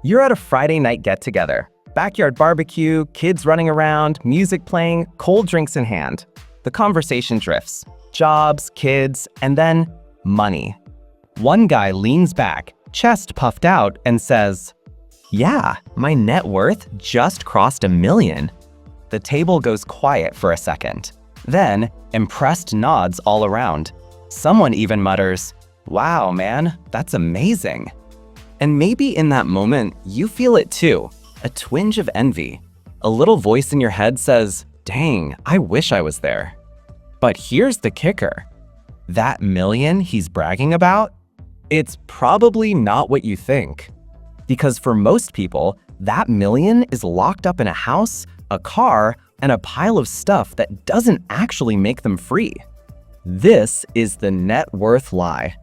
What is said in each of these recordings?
You're at a Friday night get-together. Backyard barbecue, kids running around, music playing, cold drinks in hand. The conversation drifts. Jobs, kids, and then money. One guy leans back, chest puffed out, and says, "Yeah, my net worth just crossed $1 million." The table goes quiet for a second. Then, impressed nods all around. Someone even mutters, "Wow, man, that's amazing." And maybe in that moment, you feel it too, a twinge of envy. A little voice in your head says, "Dang, I wish I was there." But here's the kicker. That million he's bragging about, it's probably not what you think. Because for most people, that million is locked up in a house, a car, and a pile of stuff that doesn't actually make them free. This is the net worth lie.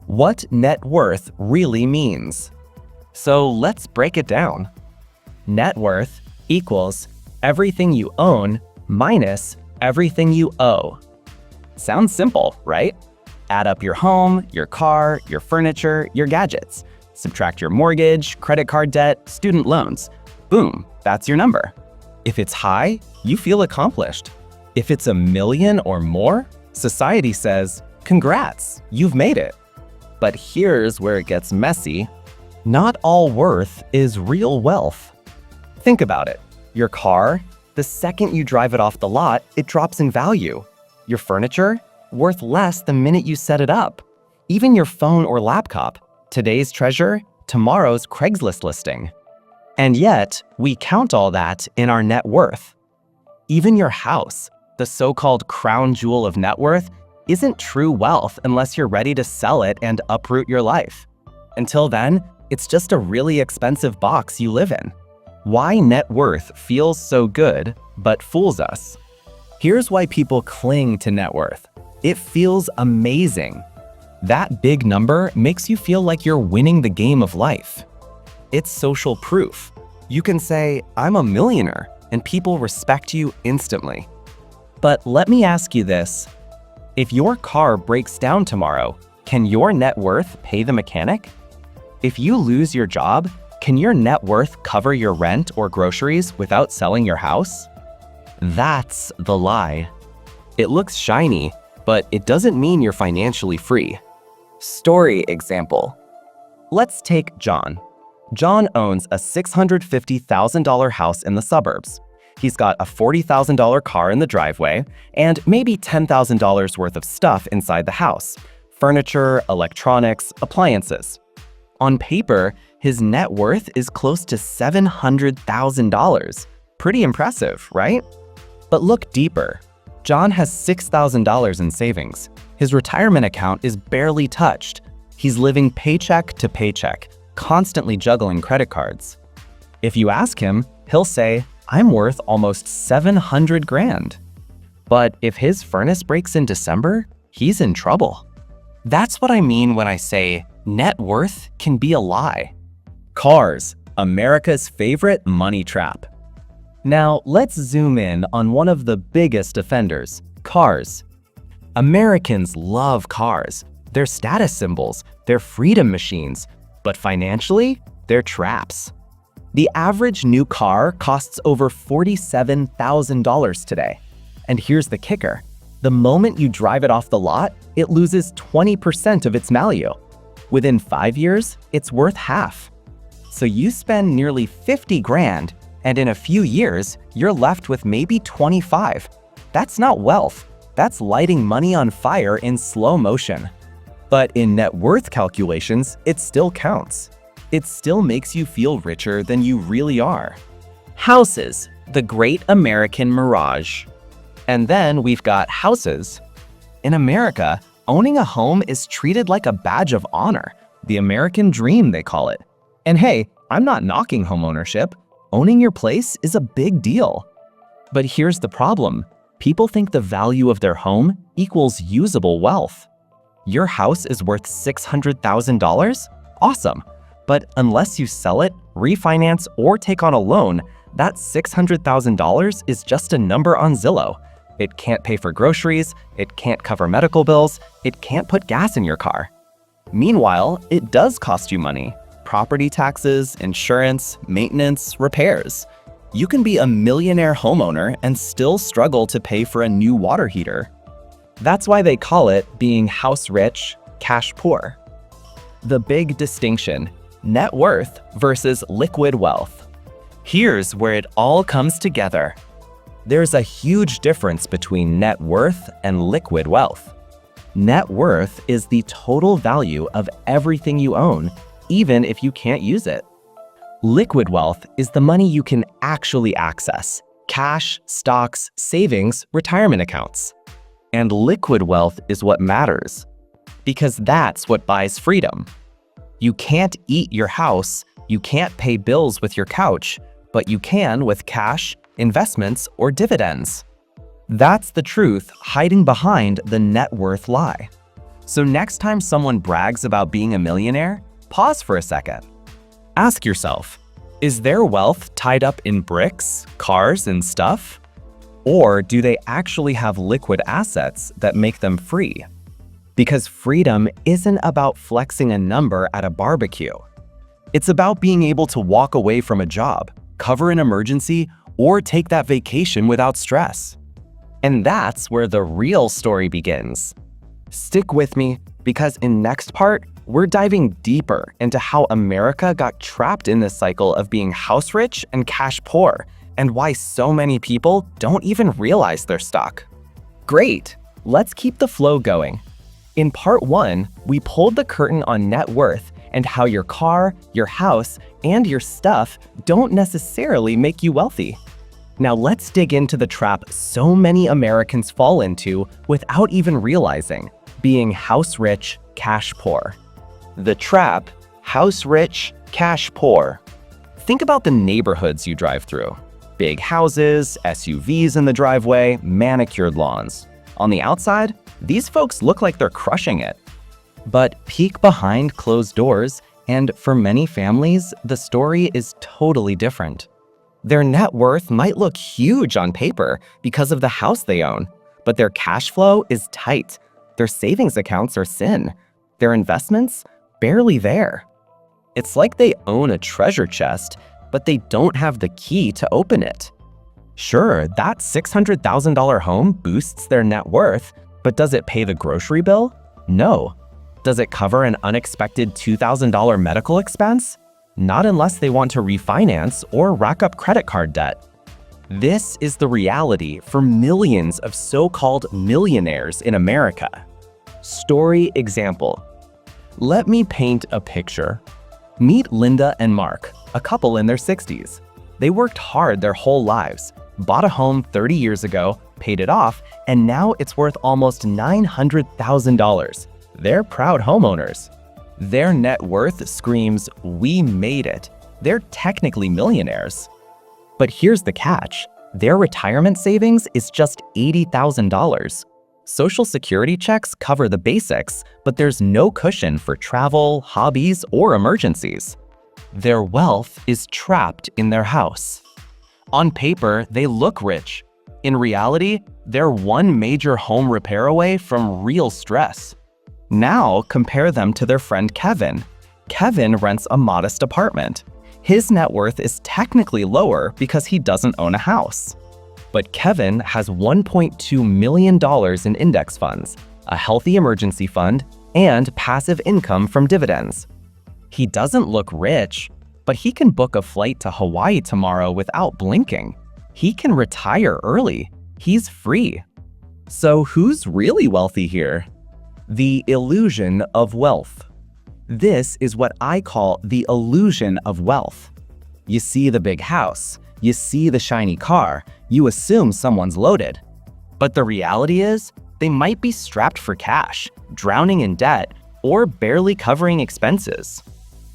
What net worth really means. So let's break it down. Net worth equals everything you own minus everything you owe. Sounds simple, right? Add up your home, your car, your furniture, your gadgets. Subtract your mortgage, credit card debt, student loans. Boom, that's your number. If it's high, you feel accomplished. If it's $1 million or more, society says, "Congrats, you've made it." But here's where it gets messy. Not all worth is real wealth. Think about it. Your car, the second you drive it off the lot, it drops in value. Your furniture, worth less the minute you set it up. Even your phone or laptop, today's treasure, tomorrow's Craigslist listing. And yet, we count all that in our net worth. Even your house, the so-called crown jewel of net worth, isn't true wealth unless you're ready to sell it and uproot your life. Until then, it's just a really expensive box you live in. Why net worth feels so good, but fools us. Here's why people cling to net worth. It feels amazing. That big number makes you feel like you're winning the game of life. It's social proof. You can say, "I'm a millionaire," and people respect you instantly. But let me ask you this. If your car breaks down tomorrow, can your net worth pay the mechanic? If you lose your job, can your net worth cover your rent or groceries without selling your house? That's the lie. It looks shiny, but it doesn't mean you're financially free. Story example. Let's take John. John owns a $650,000 house in the suburbs. He's got a $40,000 car in the driveway and maybe $10,000 worth of stuff inside the house: furniture, electronics, appliances. On paper, his net worth is close to $700,000. Pretty impressive, right? But look deeper. John has $6,000 in savings. His retirement account is barely touched. He's living paycheck to paycheck, constantly juggling credit cards. If you ask him, he'll say, "I'm worth almost 700 grand." But if his furnace breaks in December, he's in trouble. That's what I mean when I say net worth can be a lie. Cars, America's favorite money trap. Now, let's zoom in on one of the biggest offenders, cars. Americans love cars. They're status symbols, they're freedom machines, but financially, they're traps. The average new car costs over $47,000 today. And here's the kicker. The moment you drive it off the lot, it loses 20% of its value. Within 5 years, it's worth half. So you spend nearly 50 grand, and in a few years, you're left with maybe 25. That's not wealth. That's lighting money on fire in slow motion. But in net worth calculations, it still counts. It still makes you feel richer than you really are. Houses, the great American mirage. And then we've got houses. In America, owning a home is treated like a badge of honor, the American dream, they call it. And hey, I'm not knocking homeownership. Owning your place is a big deal. But here's the problem. People think the value of their home equals usable wealth. Your house is worth $600,000? Awesome. But unless you sell it, refinance, or take on a loan, that $600,000 is just a number on Zillow. It can't pay for groceries, it can't cover medical bills, it can't put gas in your car. Meanwhile, it does cost you money. property taxes, insurance, maintenance, repairs. You can be a millionaire homeowner and still struggle to pay for a new water heater. That's why they call it being house rich, cash poor. The big distinction: net worth versus liquid wealth. Here's where it all comes together. There's a huge difference between net worth and liquid wealth. Net worth is the total value of everything you own, even if you can't use it. Liquid wealth is the money you can actually access: cash, stocks, savings, retirement accounts. And liquid wealth is what matters, because that's what buys freedom. You can't eat your house, you can't pay bills with your couch, but you can with cash, investments, or dividends. That's the truth hiding behind the net worth lie. So next time someone brags about being a millionaire, pause for a second. Ask yourself, is their wealth tied up in bricks, cars, and stuff? Or do they actually have liquid assets that make them free? Because freedom isn't about flexing a number at a barbecue. It's about being able to walk away from a job, cover an emergency, or take that vacation without stress. And that's where the real story begins. Stick with me, because in next part, we're diving deeper into how America got trapped in this cycle of being house rich and cash poor, and why so many people don't even realize they're stuck. Great, let's keep the flow going. In part 1, we pulled the curtain on net worth and how your car, your house, and your stuff don't necessarily make you wealthy. Now let's dig into the trap so many Americans fall into without even realizing: being house rich, cash poor. The trap: house rich, cash poor. Think about the neighborhoods you drive through. Big houses, SUVs in the driveway, manicured lawns. On the outside, these folks look like they're crushing it. But peek behind closed doors, and for many families, the story is totally different. Their net worth might look huge on paper because of the house they own, but their cash flow is tight. Their savings accounts are thin. Their investments, barely there. It's like they own a treasure chest, but they don't have the key to open it. Sure, that $600,000 home boosts their net worth, but does it pay the grocery bill? No. Does it cover an unexpected $2,000 medical expense? Not unless they want to refinance or rack up credit card debt. This is the reality for millions of so-called millionaires in America. Story example. Let me paint a picture. Meet Linda and Mark, a couple in their 60s. They worked hard their whole lives, bought a home 30 years ago, paid it off, and now it's worth almost $900,000. They're proud homeowners. Their net worth screams, "We made it." They're technically millionaires. But here's the catch. Their retirement savings is just $80,000. Social Security checks cover the basics, but there's no cushion for travel, hobbies, or emergencies. Their wealth is trapped in their house. On paper, they look rich. In reality, they're one major home repair away from real stress. Now compare them to their friend Kevin. Kevin rents a modest apartment. His net worth is technically lower because he doesn't own a house. But Kevin has $1.2 million in index funds, a healthy emergency fund, and passive income from dividends. He doesn't look rich, but he can book a flight to Hawaii tomorrow without blinking. He can retire early. He's free. So who's really wealthy here? The illusion of wealth. This is what I call the illusion of wealth. You see the big house, you see the shiny car, you assume someone's loaded. But the reality is, they might be strapped for cash, drowning in debt, or barely covering expenses.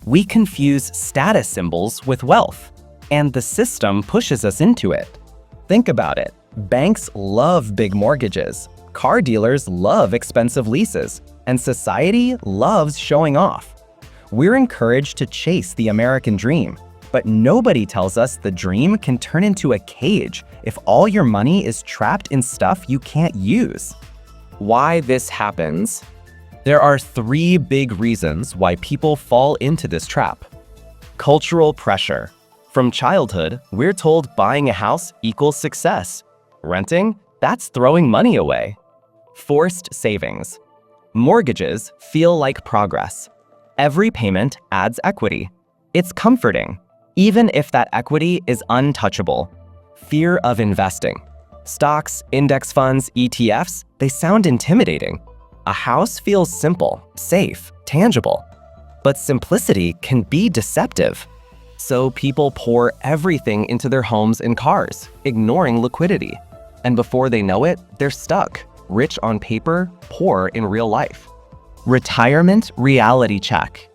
We confuse status symbols with wealth, and the system pushes us into it. Think about it. Banks love big mortgages. Car dealers love expensive leases, and society loves showing off. We're encouraged to chase the American dream, but nobody tells us the dream can turn into a cage if all your money is trapped in stuff you can't use. Why this happens? There are 3 big reasons why people fall into this trap. Cultural pressure. From childhood, we're told buying a house equals success. Renting? That's throwing money away. Forced savings. Mortgages feel like progress. Every payment adds equity. It's comforting, even if that equity is untouchable. Fear of investing. Stocks, index funds, ETFs, they sound intimidating. A house feels simple, safe, tangible. But simplicity can be deceptive. So people pour everything into their homes and cars, ignoring liquidity. And before they know it, they're stuck, rich on paper, poor in real life. Retirement reality check.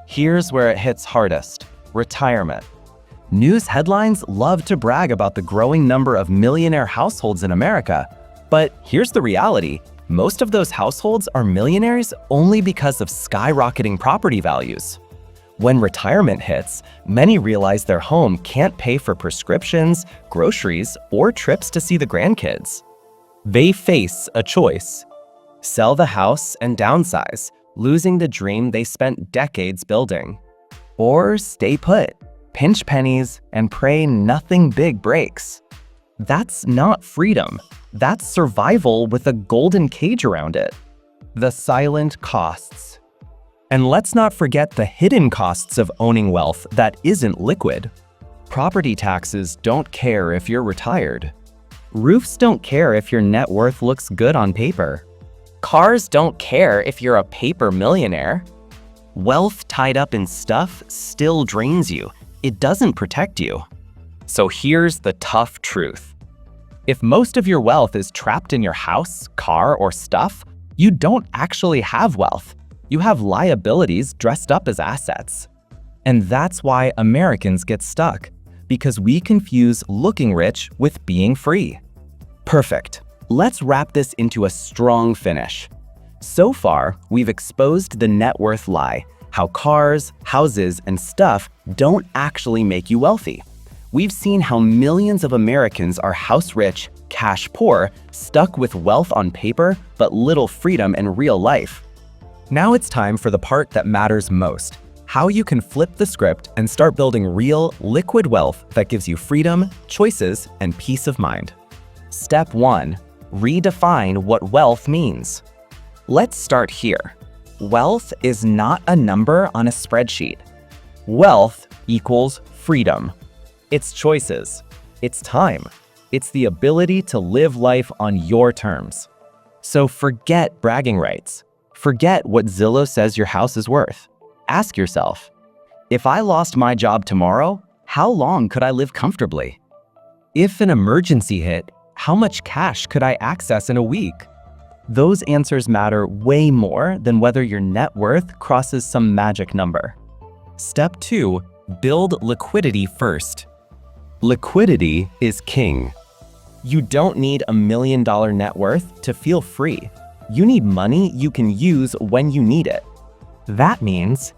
Here's where it hits hardest: retirement. News headlines love to brag about the growing number of millionaire households in America. But here's the reality: most of those households are millionaires only because of skyrocketing property values. When retirement hits, many realize their home can't pay for prescriptions, groceries, or trips to see the grandkids. They face a choice: sell the house and downsize, losing the dream they spent decades building. Or stay put, pinch pennies, and pray nothing big breaks. That's not freedom. That's survival with a golden cage around it. The silent costs. And let's not forget the hidden costs of owning wealth that isn't liquid. Property taxes don't care if you're retired. Roofs don't care if your net worth looks good on paper. Cars don't care if you're a paper millionaire. Wealth tied up in stuff still drains you. It doesn't protect you. So here's the tough truth. If most of your wealth is trapped in your house, car, or stuff, you don't actually have wealth. You have liabilities dressed up as assets. And that's why Americans get stuck, because we confuse looking rich with being free. Perfect. Let's wrap this into a strong finish. So far, we've exposed the net worth lie, how cars, houses, and stuff don't actually make you wealthy. We've seen how millions of Americans are house rich, cash poor, stuck with wealth on paper, but little freedom in real life. Now it's time for the part that matters most: how you can flip the script and start building real, liquid wealth that gives you freedom, choices, and peace of mind. Step 1. Redefine what wealth means. Let's start here. Wealth is not a number on a spreadsheet. Wealth equals freedom. It's choices. It's time. It's the ability to live life on your terms. So forget bragging rights. Forget what Zillow says your house is worth. Ask yourself, if I lost my job tomorrow, how long could I live comfortably? If an emergency hit, how much cash could I access in a week? Those answers matter way more than whether your net worth crosses some magic number. Step 2. Build liquidity first. Liquidity is king. You don't need $1 million net worth to feel free. You need money you can use when you need it. That means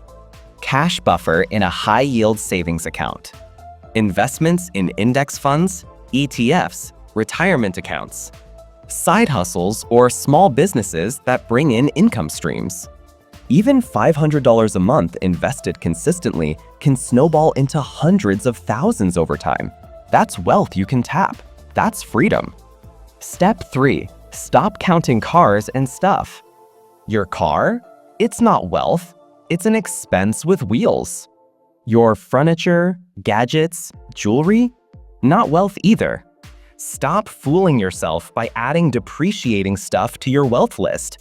cash buffer in a high-yield savings account, investments in index funds, ETFs, retirement accounts, side hustles or small businesses that bring in income streams. Even $500 a month invested consistently can snowball into hundreds of thousands over time. That's wealth you can tap. That's freedom. Step 3. Stop counting cars and stuff. Your car? It's not wealth. It's an expense with wheels. Your furniture, gadgets, jewelry? Not wealth either. Stop fooling yourself by adding depreciating stuff to your wealth list.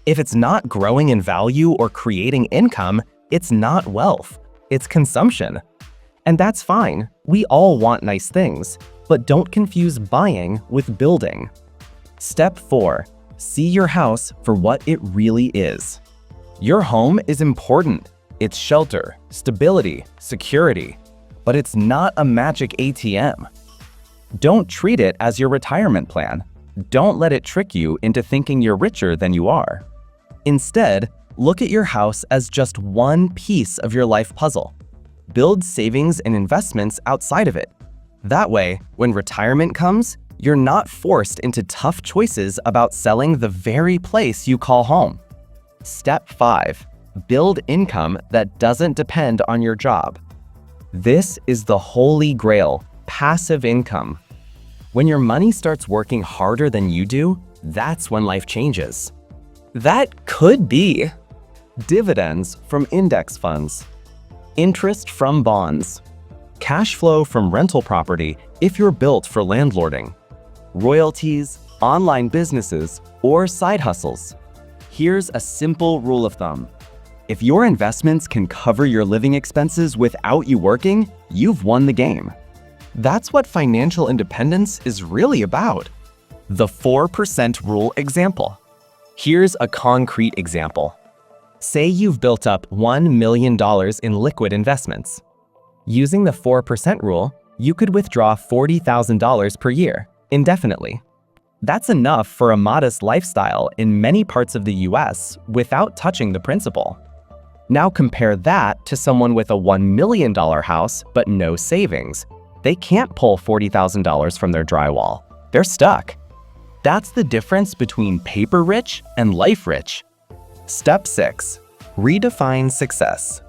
If it's not growing in value or creating income, it's not wealth. It's consumption. And that's fine. We all want nice things, but don't confuse buying with building. Step 4. See your house for what it really is. Your home is important. It's shelter, stability, security, but it's not a magic ATM. Don't treat it as your retirement plan. Don't let it trick you into thinking you're richer than you are. Instead, look at your house as just one piece of your life puzzle. Build savings and investments outside of it. That way, when retirement comes, you're not forced into tough choices about selling the very place you call home. Step 5. Build income that doesn't depend on your job. This is the holy grail, passive income. When your money starts working harder than you do, that's when life changes. That could be dividends from index funds, interest from bonds, cash flow from rental property if you're built for landlording, royalties, online businesses, or side hustles. Here's a simple rule of thumb. If your investments can cover your living expenses without you working, you've won the game. That's what financial independence is really about. The 4% rule example. Here's a concrete example. Say you've built up $1 million in liquid investments. Using the 4% rule, you could withdraw $40,000 per year, indefinitely. That's enough for a modest lifestyle in many parts of the US without touching the principal. Now compare that to someone with a $1 million house but no savings. They can't pull $40,000 from their drywall. They're stuck. That's the difference between paper rich and life rich. Step 6. Redefine success.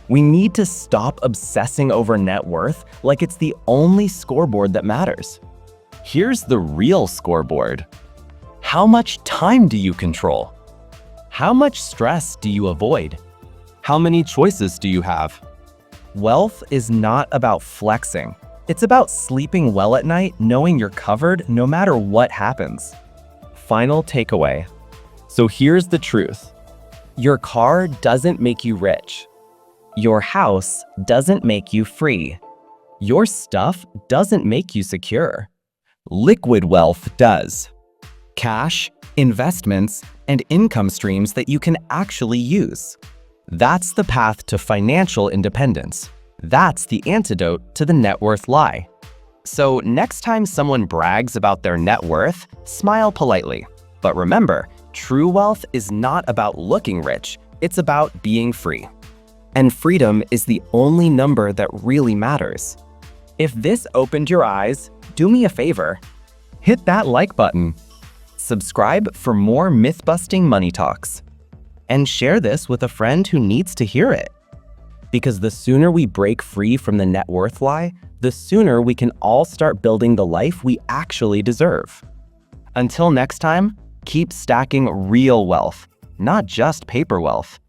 We need to stop obsessing over net worth like it's the only scoreboard that matters. Here's the real scoreboard. How much time do you control? How much stress do you avoid? How many choices do you have? Wealth is not about flexing. It's about sleeping well at night, knowing you're covered no matter what happens. Final takeaway. So here's the truth. Your car doesn't make you rich. Your house doesn't make you free. Your stuff doesn't make you secure. Liquid wealth does. Cash, investments, and income streams that you can actually use. That's the path to financial independence. That's the antidote to the net worth lie. So next time someone brags about their net worth, smile politely. But remember, true wealth is not about looking rich, it's about being free. And freedom is the only number that really matters. If this opened your eyes, do me a favor. Hit that like button. Subscribe for more myth-busting money talks. And share this with a friend who needs to hear it. Because the sooner we break free from the net worth lie, the sooner we can all start building the life we actually deserve. Until next time, keep stacking real wealth, not just paper wealth.